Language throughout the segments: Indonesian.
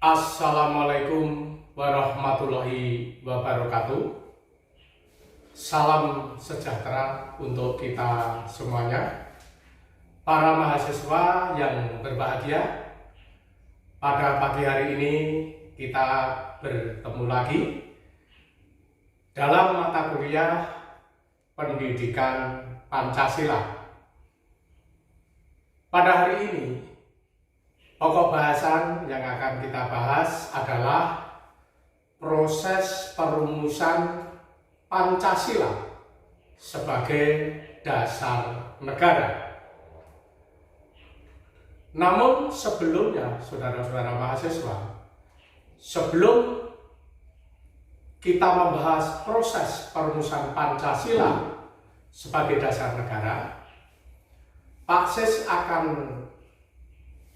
Assalamualaikum warahmatullahi wabarakatuh. Salam sejahtera untuk kita semuanya. Para mahasiswa yang berbahagia, pada pagi hari ini kita bertemu lagi dalam mata kuliah Pendidikan Pancasila. Pada hari ini, pokok bahasan yang akan kita bahas adalah proses perumusan Pancasila sebagai dasar negara. Namun sebelumnya, saudara-saudara mahasiswa, sebelum kita membahas proses perumusan Pancasila sebagai dasar negara, Pak Sis akan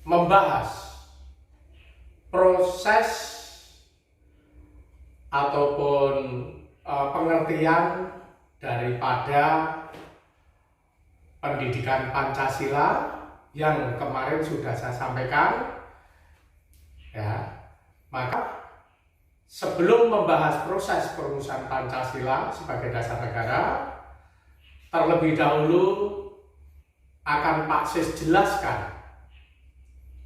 membahas proses ataupun pengertian daripada pendidikan Pancasila yang kemarin sudah saya sampaikan. Ya, maka sebelum membahas proses perumusan Pancasila sebagai dasar negara, terlebih dahulu akan Pak Sis jelaskan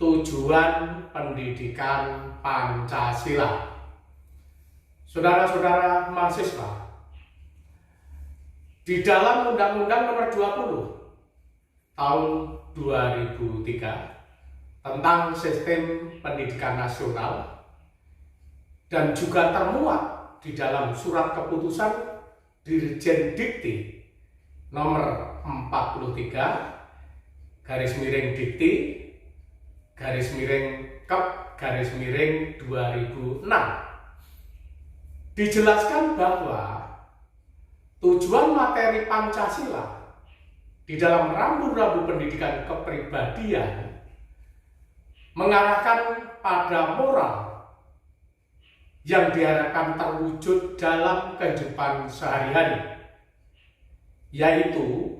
tujuan pendidikan Pancasila. Saudara-saudara mahasiswa, di dalam Undang-Undang Nomor 20 Tahun 2003 tentang Sistem Pendidikan Nasional dan juga termuat di dalam Surat Keputusan Dirjen Dikti Nomor 43 _Dikti _Kep _2006 dijelaskan bahwa tujuan materi Pancasila di dalam rambu-rambu pendidikan kepribadian mengarahkan pada moral yang diharapkan terwujud dalam kehidupan sehari-hari, yaitu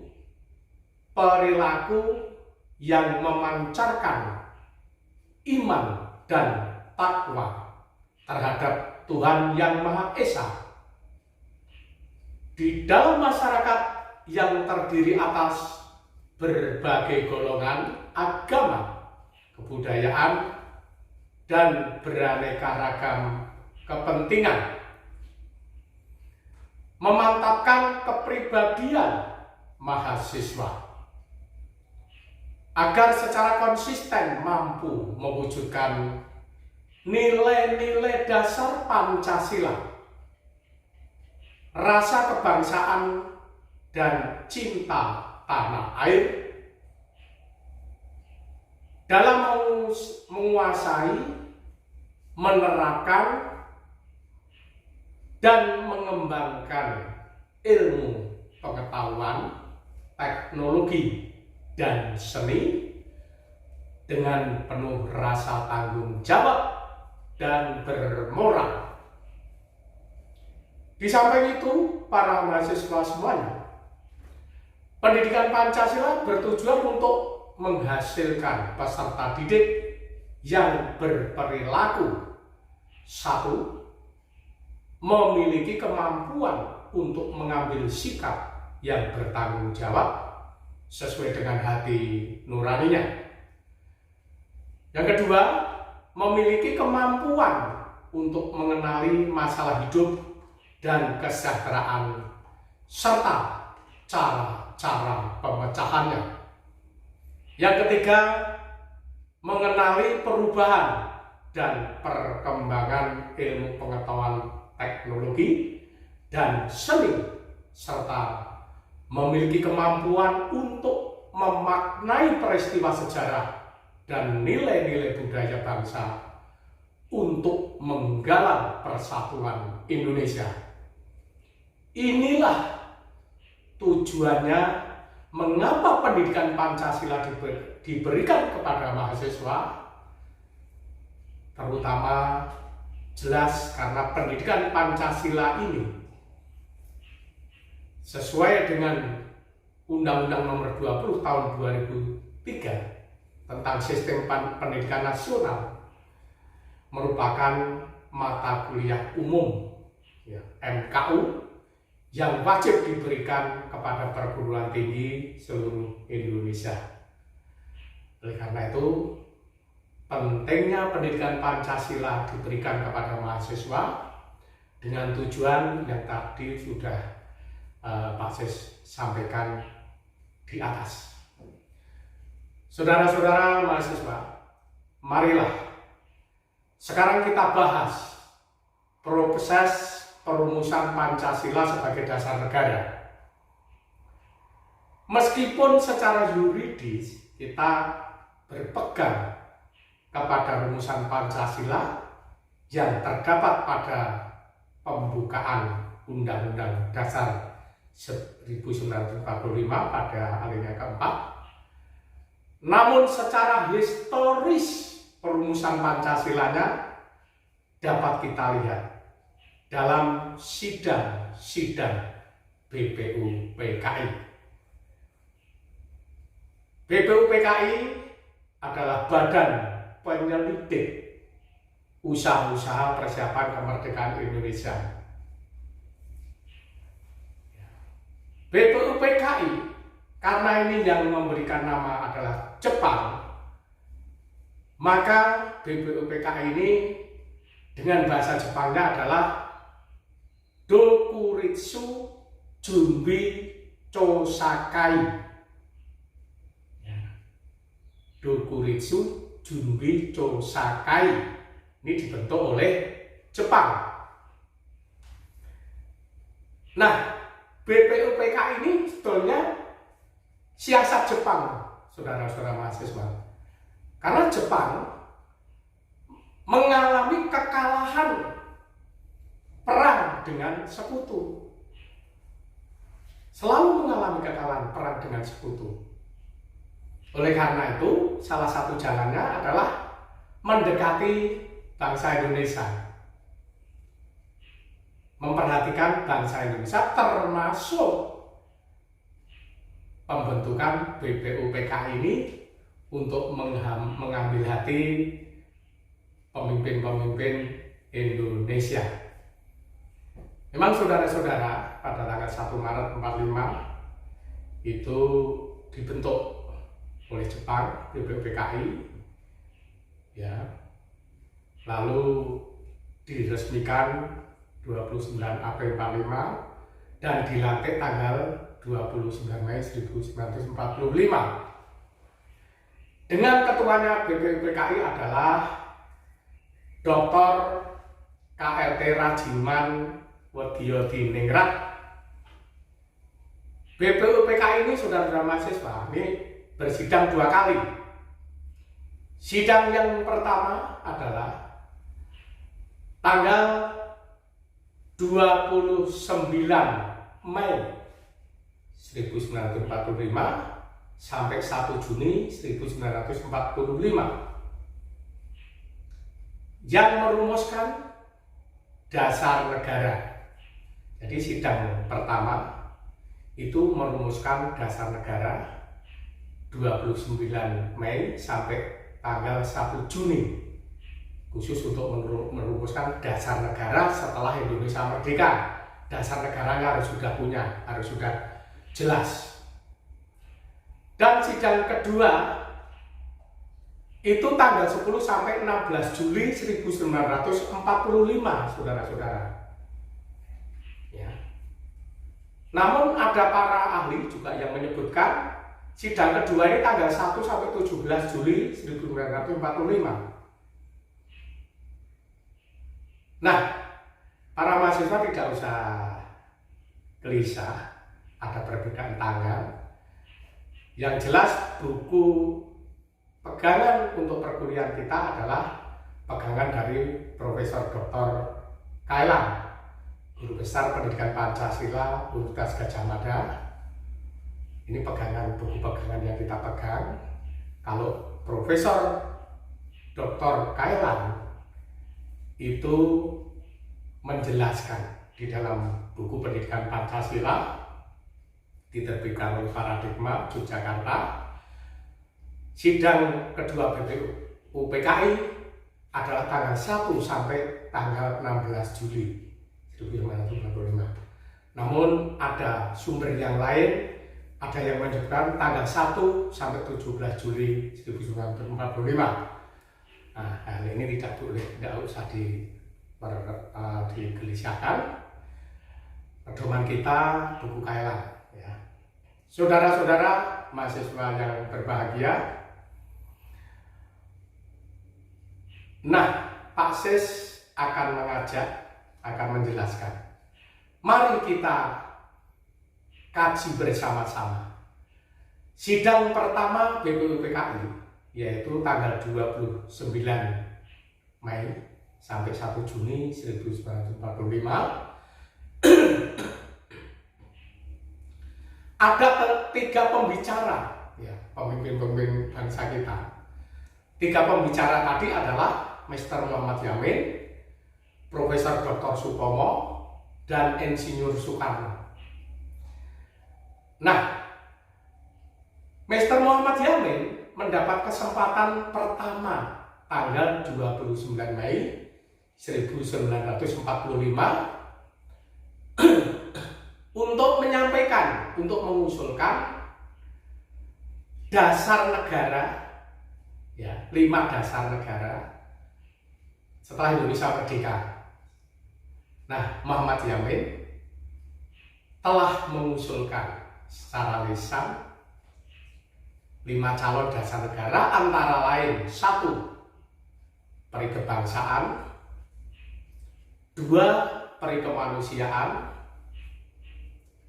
perilaku yang memancarkan iman dan takwa terhadap Tuhan Yang Maha Esa di dalam masyarakat yang terdiri atas berbagai golongan, agama, kebudayaan, dan beraneka ragam kepentingan, memantapkan kepribadian mahasiswa agar secara konsisten mampu mewujudkan nilai-nilai dasar Pancasila, rasa kebangsaan dan cinta tanah air dalam menguasai, menerapkan, dan mengembangkan ilmu pengetahuan, teknologi, dan seni dengan penuh rasa tanggung jawab dan bermoral. Di samping itu, para mahasiswa semuanya, pendidikan Pancasila bertujuan untuk menghasilkan peserta didik yang berperilaku satu, memiliki kemampuan untuk mengambil sikap yang bertanggung jawab sesuai dengan hati nuraninya. Yang kedua, memiliki kemampuan untuk mengenali masalah hidup dan kesejahteraan serta cara-cara pemecahannya. Yang ketiga, mengenali perubahan dan perkembangan ilmu pengetahuan, teknologi, dan seni serta memiliki kemampuan untuk memaknai peristiwa sejarah dan nilai-nilai budaya bangsa untuk menggalang persatuan Indonesia. Inilah tujuannya mengapa pendidikan Pancasila diberikan kepada mahasiswa, terutama jelas karena pendidikan Pancasila ini sesuai dengan Undang-Undang Nomor 20 Tahun 2003 tentang Sistem Pendidikan Nasional merupakan mata kuliah umum ya, MKU yang wajib diberikan kepada perguruan tinggi seluruh Indonesia. Oleh karena itu, pentingnya pendidikan Pancasila diberikan kepada mahasiswa dengan tujuan yang tadi sudah Pak Sis sampaikan di atas. Saudara-saudara mahasiswa, marilah sekarang kita bahas proses perumusan Pancasila sebagai dasar negara. Meskipun secara yuridis kita berpegang kepada rumusan Pancasila yang terdapat pada pembukaan Undang-Undang Dasar 1945 pada alinea keempat, namun secara historis perumusan Pancasilanya dapat kita lihat dalam sidang-sidang BPUPKI. BPUPKI adalah badan penyelidik usaha-usaha persiapan kemerdekaan Indonesia. BPUPKI, karena ini yang memberikan nama adalah Jepang, maka BPUPKI ini dengan bahasa Jepangnya adalah Dokuritsu Junbi Chosakai. Dokuritsu Junbi Chosakai ini dibentuk oleh Jepang. Nah, BPUPKI ini sebetulnya siasat Jepang, saudara-saudara mahasiswa. Karena Jepang mengalami kekalahan perang dengan sekutu. Selalu mengalami kekalahan perang dengan sekutu. Oleh karena itu, salah satu jalannya adalah mendekati bangsa Indonesia, memperhatikan bangsa Indonesia, termasuk pembentukan BPUPKI ini untuk mengambil hati pemimpin-pemimpin Indonesia. Memang saudara-saudara, pada tanggal 1 Maret 45 itu dibentuk oleh Jepang BPUPKI, ya, lalu diresmikan 29 April 45 dan dilantik tanggal 29 Mei 1945. Dengan ketuanya BPUPKI adalah Dr. KRT Rajiman Wediyodiningrat. BPUPKI ini, saudara-saudara mahasiswa, ini bersidang 2 kali. Sidang yang pertama adalah tanggal 29 Mei 1945 sampai 1 Juni 1945 yang merumuskan dasar negara. Jadi sidang pertama itu merumuskan dasar negara 29 Mei sampai tanggal 1 Juni, khusus untuk merumuskan dasar negara setelah Indonesia merdeka. Dasar negaranya harus sudah punya, harus sudah jelas. Dan sidang kedua itu tanggal 10 sampai 16 Juli 1945, saudara-saudara. Ya. Namun ada para ahli juga yang menyebutkan sidang kedua ini tanggal 1 sampai 17 Juli 1945. Nah, para mahasiswa tidak usah gelisah, ada perbedaan tanggal. Yang jelas buku pegangan untuk perkuliahan kita adalah pegangan dari Profesor Dr. Kailan, Guru Besar Pendidikan Pancasila Universitas Gadjah Mada. Ini buku pegangan yang kita pegang. Kalau Profesor Dr. Kailan itu menjelaskan di dalam buku Pendidikan Pancasila diterbitkan oleh Paradigma Yogyakarta. Sidang kedua BPUPKI adalah tanggal 1 sampai tanggal 16 Juli 1945. Namun ada sumber yang lain, ada yang menyebutkan tanggal 1 sampai 17 Juli 1945. Nah, hal ini tidak usah digelisahkan. Pedoman kita buku Kailan, ya. Saudara-saudara mahasiswa yang berbahagia, nah, Pak Sis akan menjelaskan. Mari kita kaji bersama-sama. Sidang pertama BPU PKI yaitu tanggal 29 Mei sampai 1 Juni 1945. Ada 3 pembicara, ya, pemimpin-pemimpin bangsa kita. 3 pembicara tadi adalah Mr. Muhammad Yamin, Profesor Dr. Supomo, dan Insinyur Soekarno. Nah, Mr. Muhammad Yamin mendapat kesempatan pertama tanggal 29 Mei 1945 untuk menyampaikan, untuk mengusulkan dasar negara, ya, 5 dasar negara setelah Indonesia merdeka. Nah, Muhammad Yamin telah mengusulkan secara lisan 5 calon dasar negara, antara lain 1. Peri kebangsaan, 2. Peri kemanusiaan,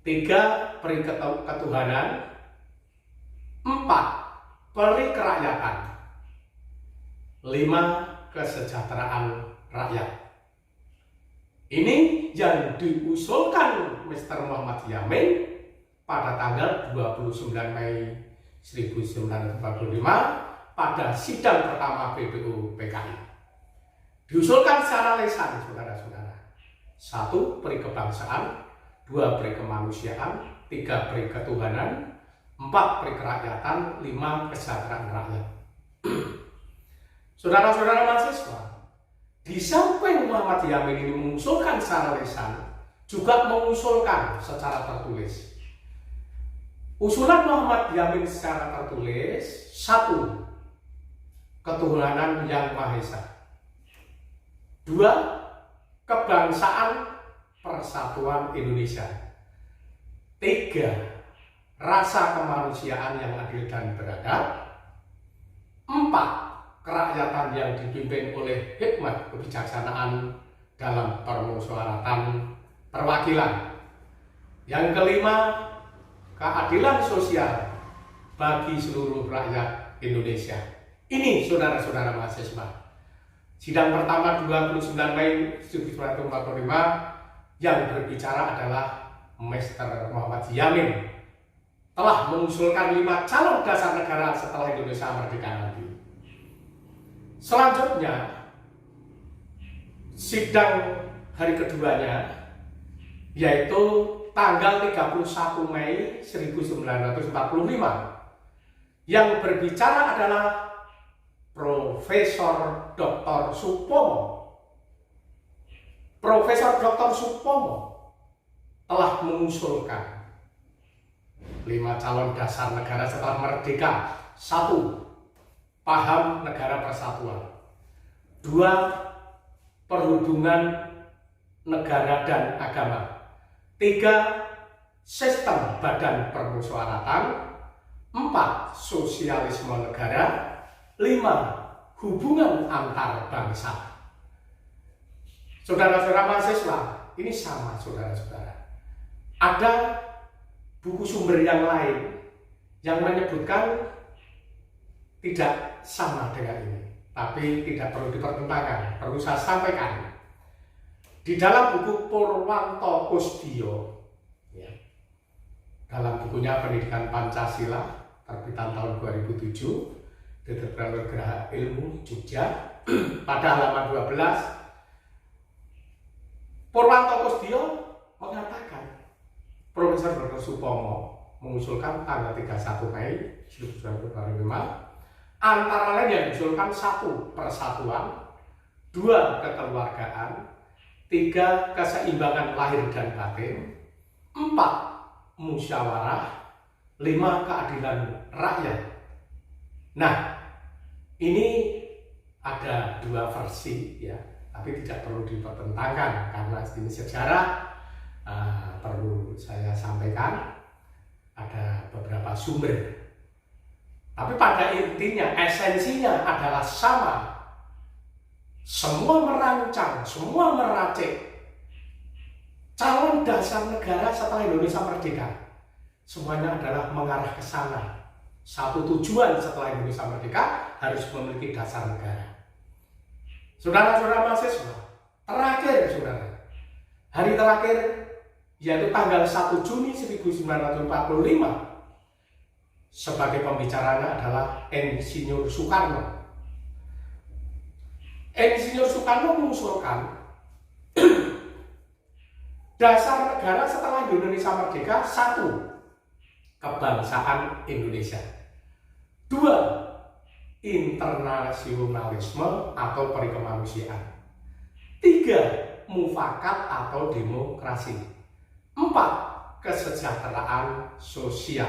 3. Peri ketuhanan, 4. Peri kerakyatan, 5. Kesejahteraan rakyat. Ini yang diusulkan Mr. Muhammad Yamin pada tanggal 29 Mei 1945 pada sidang pertama BPU PKI. Diusulkan secara lisan, saudara-saudara. 1. Peri kebangsaan, 2. Peri kemanusiaan, 3. Peri ketuhanan, 4. Peri kerakyatan, 5. Kesejahteraan rakyat. Saudara-saudara mahasiswa, di samping Muhammad Yamin ini mengusulkan secara lisan, juga mengusulkan secara tertulis. Usulan Muhammad Yamin secara tertulis: 1. Ketuhanan yang Maha Esa, 2. Kebangsaan Persatuan Indonesia, 3. Rasa kemanusiaan yang adil dan beradab, 4. Kerakyatan yang dipimpin oleh hikmat kebijaksanaan dalam permusyawaratan perwakilan, yang kelima, keadilan sosial bagi seluruh rakyat Indonesia. Ini saudara-saudara mahasiswa, sidang pertama 29 Mei 1945 yang berbicara adalah Mr. Muhammad Yamin telah mengusulkan 5 calon dasar negara setelah Indonesia merdeka nanti. Selanjutnya, sidang hari keduanya yaitu tanggal 31 Mei 1945 yang berbicara adalah Profesor Dr. Supomo. Profesor Dr. Supomo telah mengusulkan 5 calon dasar negara setelah merdeka. 1. Paham negara persatuan, 2. Perhubungan negara dan agama, 3. Sistem badan permusyawaratan, 4. Sosialisme negara, 5. Hubungan antar bangsa. Saudara-saudara mahasiswa, ini sama saudara-saudara. Ada buku sumber yang lain yang menyebutkan tidak sama dengan ini, tapi tidak perlu dipertentangkan, perlu saya sampaikan. Di dalam buku Purwanto Kusdiyo, ya, dalam bukunya Pendidikan Pancasila terbitan tahun 2007, diterbitkan Geraha Ilmu Jogja, pada halaman 12, Purwanto Kusdiyo mengatakan Profesor Dr. Supomo mengusulkan tanggal 31 Mei 1945 antara lain yang diusulkan: 1. Persatuan, 2 kekeluargaan, 3 keseimbangan lahir dan batin, 4 musyawarah, 5 keadilan rakyat. Nah, ini ada 2 versi ya, tapi tidak perlu dipertentangkan karena ini sejarah. Perlu saya sampaikan ada beberapa sumber, tapi pada intinya esensinya adalah sama. Semua merancang, semua meracik calon dasar negara setelah Indonesia merdeka. Semuanya adalah mengarah ke sana. Satu tujuan setelah Indonesia merdeka harus memiliki dasar negara. Saudara-saudara mahasiswa, terakhir saudara, hari terakhir yaitu tanggal 1 Juni 1945, sebagai pembicaranya adalah Insinyur Soekarno. Insinyur Soekarno mengusulkan dasar negara setelah Indonesia merdeka: 1, kebangsaan Indonesia; 2, internasionalisme atau perikemanusiaan; 3, mufakat atau demokrasi; 4, kesejahteraan sosial;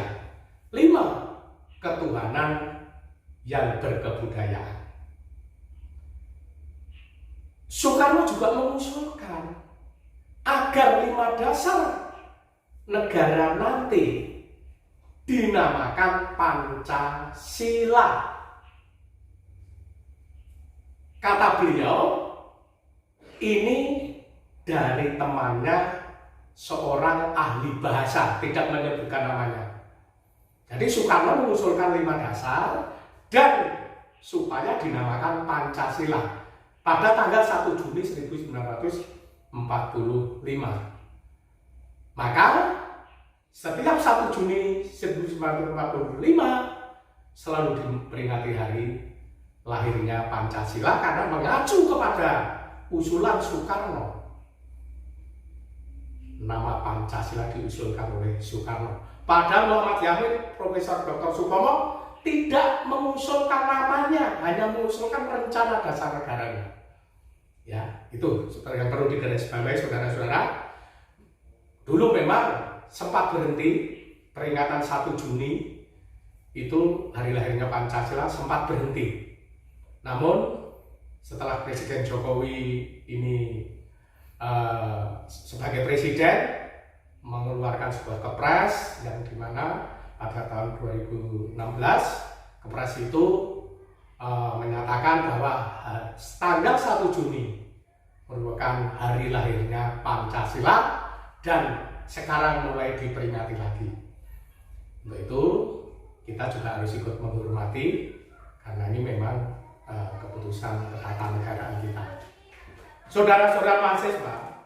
5, ketuhanan yang berkebudayaan. Soekarno juga mengusulkan agar 5 dasar negara nanti dinamakan Pancasila. Kata beliau, ini dari temannya seorang ahli bahasa, tidak menyebutkan namanya. Jadi Soekarno mengusulkan 5 dasar dan supaya dinamakan Pancasila pada tanggal 1 Juni 1945. Maka setiap 1 Juni 1945 selalu diperingati hari lahirnya Pancasila karena mengacu kepada usulan Soekarno. Nama Pancasila diusulkan oleh Soekarno. Padahal Muhammad Yamin, Profesor Dr. Supomo tidak mengusulkan namanya, hanya mengusulkan rencana dasar negaranya. Ya, itu yang perlu digarisbawahi saudara-saudara. Dulu memang sempat berhenti peringatan 1 Juni itu hari lahirnya Pancasila, sempat berhenti. Namun setelah Presiden Jokowi ini sebagai presiden mengeluarkan sebuah kepres yang dimana pada tahun 2016 kepres itu menyatakan bahwa tanggal 1 Juni merupakan hari lahirnya Pancasila dan sekarang mulai diperingati lagi. Untuk itu kita juga harus ikut menghormati karena ini memang keputusan ketatanegaraan kita. Saudara-saudara mahasiswa,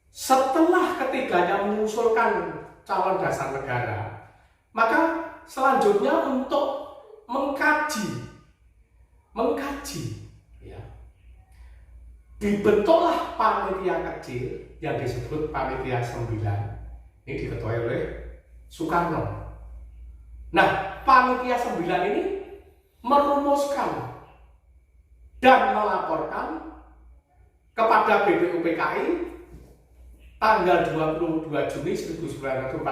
setelah ketiganya mengusulkan calon dasar negara, maka selanjutnya untuk mengkaji ya, dibentuklah panitia kecil yang disebut panitia 9. Ini diketuai oleh Soekarno. Nah, panitia 9 ini merumuskan dan melaporkan kepada BPUPKI tanggal 22 Juni 1945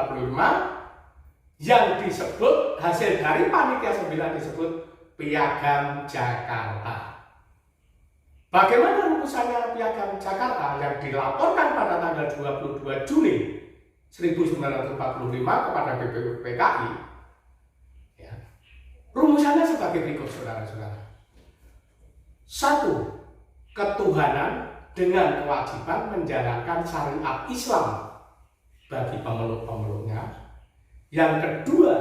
yang disebut hasil dari panitia 9 disebut Piagam Jakarta. Bagaimana rumusannya Piagam Jakarta yang dilaporkan pada tanggal 22 Juni 1945 kepada BPUPKI? Ya. Rumusannya sebagai berikut, saudara-saudara. 1. Ketuhanan dengan kewajiban menjalankan syariat Islam bagi pemeluk-pemeluknya. Yang kedua,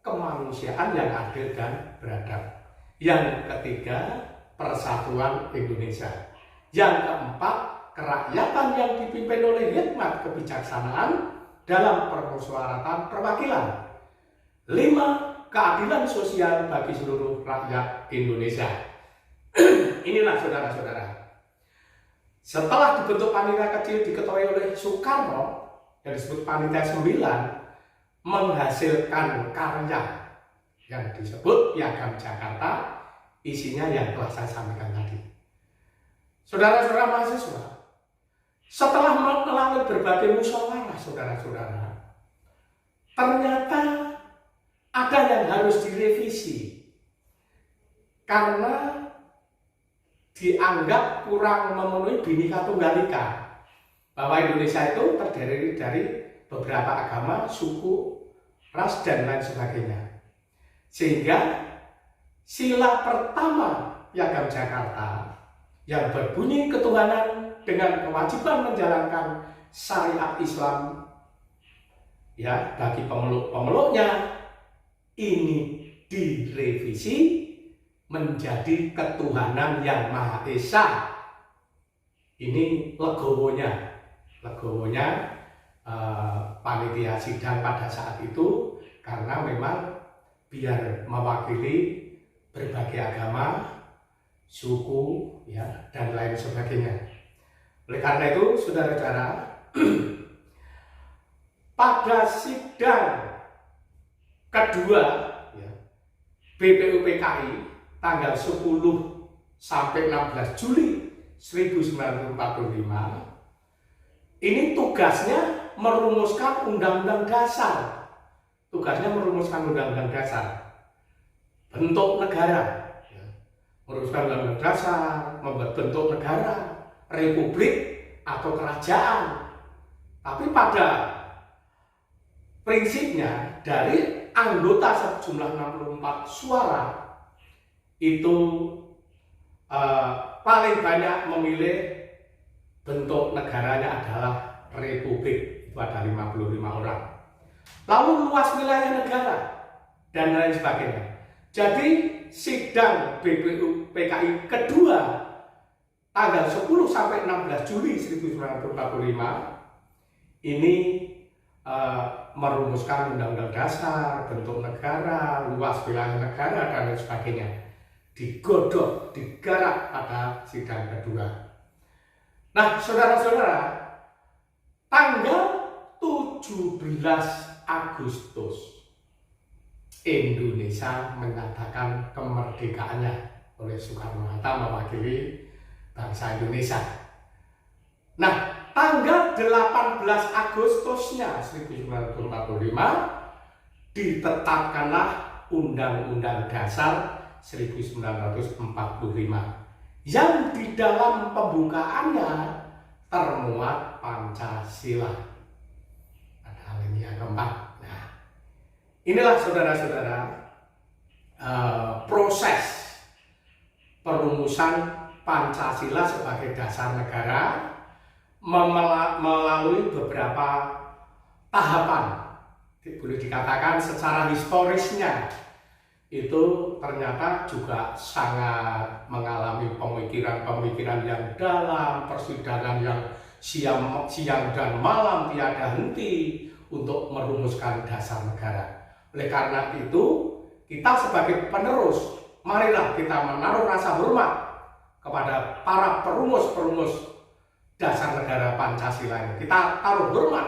kemanusiaan yang adil dan beradab. Yang ketiga, persatuan Indonesia. Yang keempat, kerakyatan yang dipimpin oleh hikmat kebijaksanaan dalam permusyawaratan perwakilan. 5. Keadilan sosial bagi seluruh rakyat Indonesia. Inilah saudara-saudara. Setelah dibentuk panitia kecil diketuai oleh Soekarno yang disebut panitia 9, menghasilkan karya yang disebut Piagam Jakarta, isinya yang telah saya sampaikan tadi. Saudara-saudara mahasiswa, setelah melalui berbagai musyawarah, saudara-saudara, ternyata ada yang harus direvisi karena dianggap kurang memenuhi Bhinneka Tunggal Ika, bahwa Indonesia itu terdiri dari beberapa agama, suku, ras, dan lain sebagainya. Sehingga sila pertama Piagam Jakarta yang berbunyi ketuhanan dengan kewajiban menjalankan syariat Islam ya bagi pemeluk-pemeluknya, ini direvisi menjadi ketuhanan yang Maha Esa. Ini legowonya panitia sidang pada saat itu, karena memang biar mewakili berbagai agama, suku, ya, dan lain sebagainya. Oleh karena itu, saudara-saudara, pada sidang kedua ya, BPUPKI tanggal 10 sampai 16 Juli 1945, ini tugasnya merumuskan Undang-Undang Dasar. Bentuk negara. Merumuskan Undang-Undang Dasar, membuat bentuk negara, republik atau kerajaan. Tapi pada prinsipnya dari anggota sejumlah 64 suara itu paling banyak memilih bentuk negaranya adalah republik, itu ada 55 orang. Lalu luas wilayah negara dan lain sebagainya. Jadi sidang BPUPKI kedua tanggal 10 sampai 16 Juli 1945 ini merumuskan Undang-Undang Dasar, bentuk negara, luas wilayah negara, dan lain sebagainya. Digodok, digarap pada sidang kedua. Nah, saudara-saudara, tanggal 17 Agustus Indonesia menyatakan kemerdekaannya oleh Soekarno-Hatta mewakili bangsa Indonesia. Nah, tanggal 18 Agustusnya 1945 ditetapkanlah Undang-Undang Dasar 1945 yang di dalam pembukaannya termuat Pancasila. Pada alinea keempat. Nah, inilah saudara-saudara proses perumusan Pancasila sebagai dasar negara melalui beberapa tahapan. Boleh dikatakan secara historisnya itu ternyata juga sangat mengalami pemikiran-pemikiran yang dalam, persidangan yang siang dan malam tiada henti untuk merumuskan dasar negara. Oleh karena itu, kita sebagai penerus, marilah kita menaruh rasa hormat kepada para perumus-perumus dasar negara Pancasila ini. Kita taruh hormat,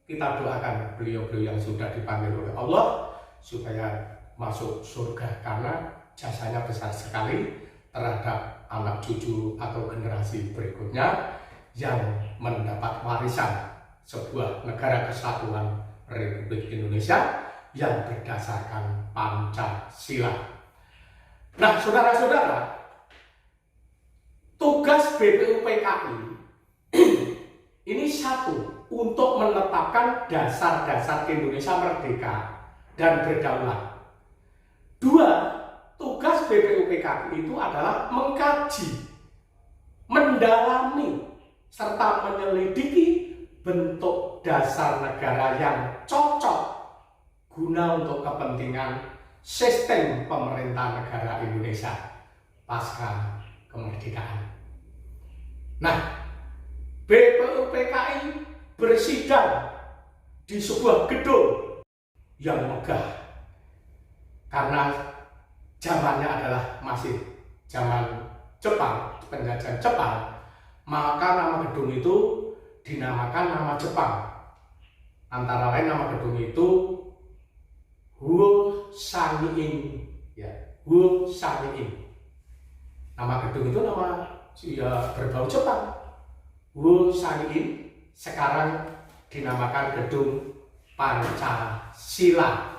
kita doakan beliau-beliau yang sudah dipanggil oleh Allah supaya masuk surga, karena jasanya besar sekali terhadap anak cucu atau generasi berikutnya yang mendapat warisan sebuah negara kesatuan Republik Indonesia yang berdasarkan Pancasila. Nah, saudara-saudara, tugas BPUPKI ini satu, untuk menetapkan dasar-dasar Indonesia merdeka dan berdaulat. Dua, tugas BPUPKI itu adalah mengkaji, mendalami, serta menyelidiki bentuk dasar negara yang cocok guna untuk kepentingan sistem pemerintah negara Indonesia pasca kemerdekaan. Nah, BPUPKI bersidang di sebuah gedung yang megah, karena zamannya adalah masih zaman Jepang, penjajahan Jepang, maka nama gedung itu dinamakan nama Jepang. Antara lain nama gedung itu Huo Sangiin, ya, Huo Sangiin. Nama gedung itu nama ya berbau Jepang. Wu Sangiin sekarang dinamakan Gedung Pancasila.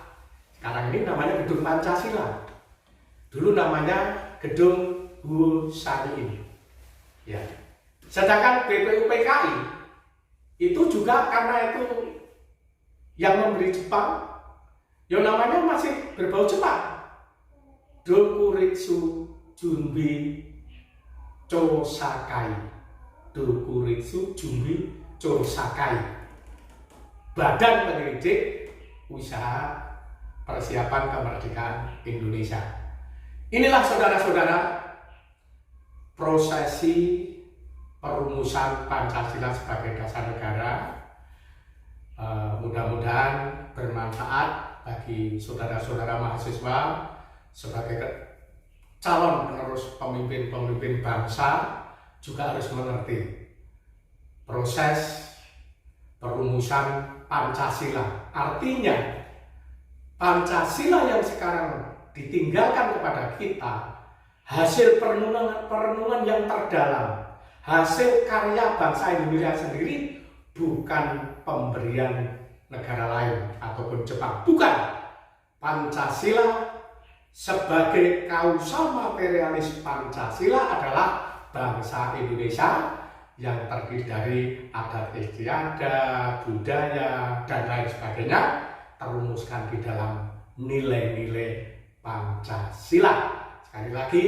Sekarang ini namanya Gedung Pancasila. Dulu namanya Gedung Wu Sangiin. Ya. Sedangkan BPUPKI itu juga karena itu yang memberi Jepang, yang namanya masih berbau Jepang. Dokuritsu Junbi Chosakai. Dokuritsu Junbi Chosakai. Badan Penyelidik Usaha Persiapan Kemerdekaan Indonesia. Inilah saudara-saudara prosesi perumusan Pancasila sebagai dasar negara. Mudah-mudahan bermanfaat bagi saudara-saudara mahasiswa sebagai calon penerus pemimpin-pemimpin bangsa juga harus mengerti proses perumusan Pancasila. Artinya Pancasila yang sekarang ditinggalkan kepada kita hasil perenungan yang terdalam, hasil karya bangsa Indonesia sendiri, bukan pemberian negara lain ataupun Jepang. Bukan. Pancasila sebagai kausa materialis Pancasila adalah bangsa Indonesia yang terdiri dari adat istiadat, budaya, dan lain sebagainya, terumuskan di dalam nilai-nilai Pancasila. Sekali lagi,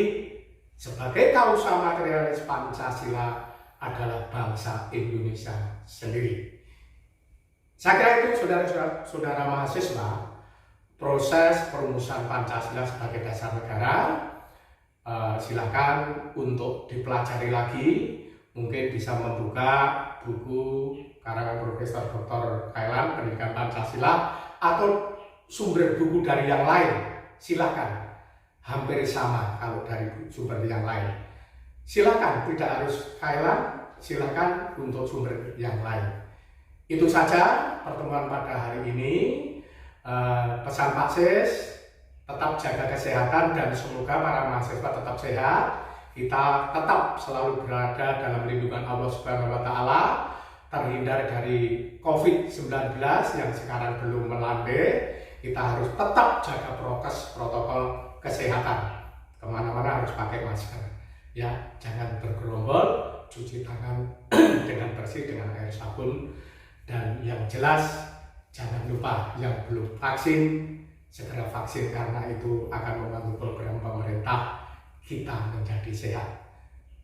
sebagai kausa materialis Pancasila adalah bangsa Indonesia sendiri. Saya kira itu saudara-saudara mahasiswa, proses perumusan Pancasila sebagai dasar negara. Silakan untuk dipelajari lagi. Mungkin bisa membuka buku karangan Profesor Dr. Kailan Pendidikan Pancasila atau sumber buku dari yang lain. Silakan, hampir sama kalau dari sumber yang lain. Silakan, tidak harus Kailan, silakan untuk sumber yang lain. Itu saja pertemuan pada hari ini. Pesan Pak Sis, tetap jaga kesehatan dan semoga para mahasiswa tetap sehat. Kita tetap selalu berada dalam lindungan Allah Subhanahu wa Ta'ala, terhindar dari COVID-19 yang sekarang belum melandai. Kita harus tetap jaga prokes, protokol kesehatan. Kemana-mana harus pakai masker. Ya, jangan bergerombol, cuci tangan dengan bersih dengan air sabun, dan yang jelas jangan lupa yang belum vaksin segera vaksin karena itu akan membantu program pemerintah kita menjadi sehat.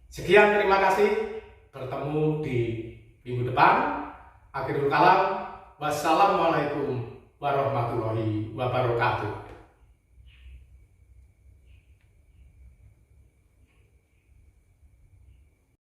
Sekian, terima kasih. Bertemu di minggu depan. Akhirul kalam. Wassalamualaikum warahmatullahi wabarakatuh.